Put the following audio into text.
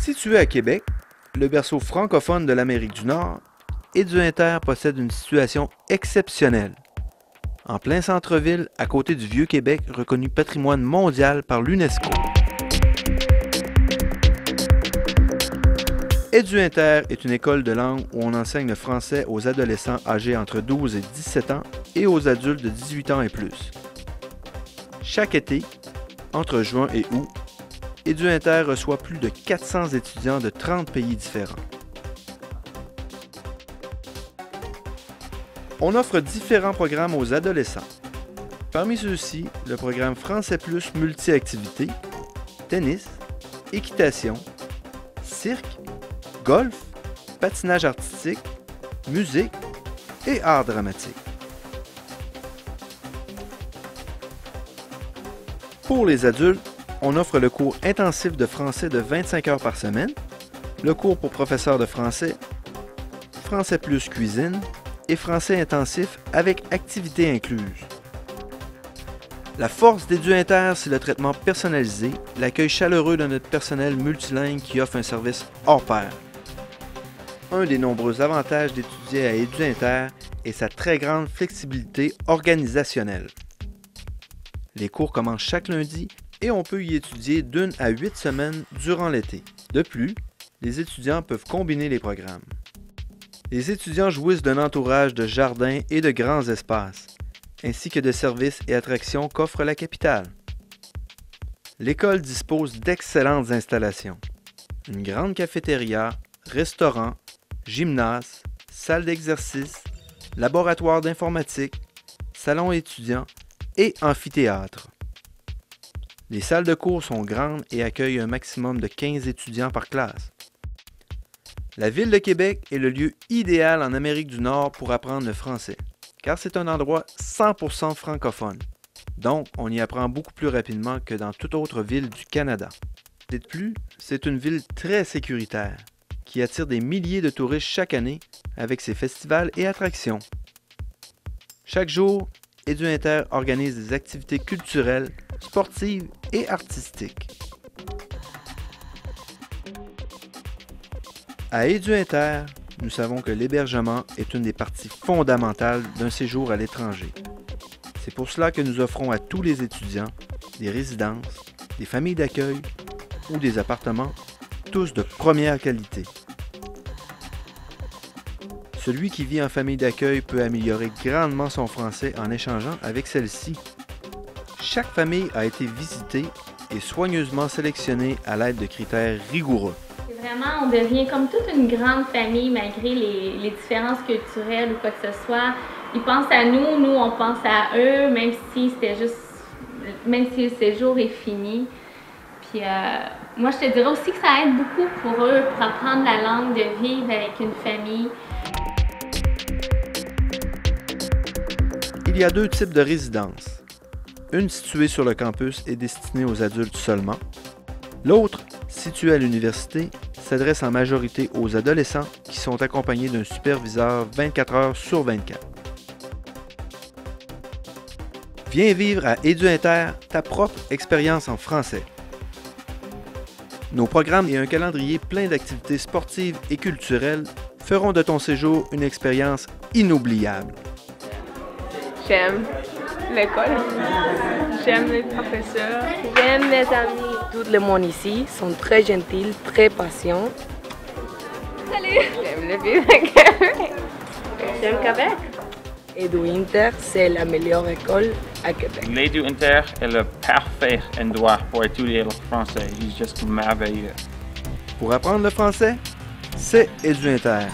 Situé à Québec, le berceau francophone de l'Amérique du Nord, Édu-Inter possède une situation exceptionnelle. En plein centre-ville, à côté du Vieux-Québec, reconnu patrimoine mondial par l'UNESCO. Édu-Inter est une école de langue où on enseigne le français aux adolescents âgés entre 12 et 17 ans et aux adultes de 18 ans et plus. Chaque été, entre juin et août, Édu-Inter reçoit plus de 400 étudiants de 30 pays différents. On offre différents programmes aux adolescents. Parmi ceux-ci, le programme Français Plus multi-activités, tennis, équitation, cirque, golf, patinage artistique, musique et art dramatique. Pour les adultes, on offre le cours intensif de français de 25 heures par semaine, le cours pour professeurs de français, Français Plus cuisine et français intensif avec activités incluses. La force d'Édu-Inter, c'est le traitement personnalisé, l'accueil chaleureux de notre personnel multilingue qui offre un service hors pair. Un des nombreux avantages d'étudier à Édu-Inter est sa très grande flexibilité organisationnelle. Les cours commencent chaque lundi et on peut y étudier d'1 à 8 semaines durant l'été. De plus, les étudiants peuvent combiner les programmes. Les étudiants jouissent d'un entourage de jardins et de grands espaces, ainsi que de services et attractions qu'offre la capitale. L'école dispose d'excellentes installations. Une grande cafétéria, restaurant, gymnase, salle d'exercice, laboratoire d'informatique, salon étudiant et amphithéâtre. Les salles de cours sont grandes et accueillent un maximum de 15 étudiants par classe. La ville de Québec est le lieu idéal en Amérique du Nord pour apprendre le français, car c'est un endroit 100% francophone. Donc, on y apprend beaucoup plus rapidement que dans toute autre ville du Canada. De plus, c'est une ville très sécuritaire, qui attire des milliers de touristes chaque année avec ses festivals et attractions. Chaque jour, Édu-Inter organise des activités culturelles, sportives et artistiques. À Édu-Inter, nous savons que l'hébergement est une des parties fondamentales d'un séjour à l'étranger. C'est pour cela que nous offrons à tous les étudiants des résidences, des familles d'accueil ou des appartements, tous de première qualité. Celui qui vit en famille d'accueil peut améliorer grandement son français en échangeant avec celle-ci. Chaque famille a été visitée et soigneusement sélectionnée à l'aide de critères rigoureux. Vraiment, on devient comme toute une grande famille malgré les différences culturelles ou quoi que ce soit. Ils pensent à nous, nous on pense à eux, même si le séjour est fini. Puis moi je te dirais aussi que ça aide beaucoup pour eux, pour apprendre la langue, de vivre avec une famille. Il y a deux types de résidences. Une située sur le campus est destinée aux adultes seulement. L'autre, située à l'université, s'adresse en majorité aux adolescents qui sont accompagnés d'un superviseur 24 heures sur 24. Viens vivre à Édu-Inter ta propre expérience en français. Nos programmes et un calendrier plein d'activités sportives et culturelles feront de ton séjour une expérience inoubliable. J'aime l'école, j'aime les professeurs, j'aime mes amis. Tout le monde ici sont très gentils, très patients. Salut! J'aime le Québec. J'aime Québec. Édu-Inter, c'est la meilleure école à Québec. L'Édu-Inter est le parfait endroit pour étudier le français. Il est juste merveilleux. Pour apprendre le français, c'est Édu-Inter.